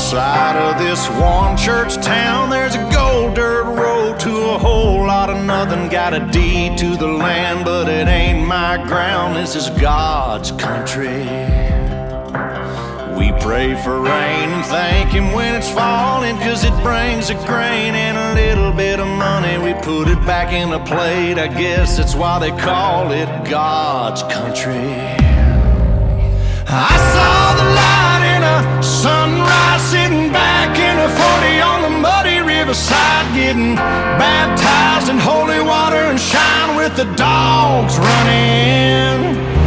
side of this one church town, there's a gold dirt road to a whole lot of nothing. Got a deed to the land, but it ain't my ground. This is God's country. We pray for rain and thank Him when it's falling, 'cause it brings a grain and a little bit of money. We put it back in a plate, I guess that's why they call it God's country. I saw the light in a sunrise, sitting back in a 40 on the muddy riverside, getting baptized in holy water and shine with the dogs running.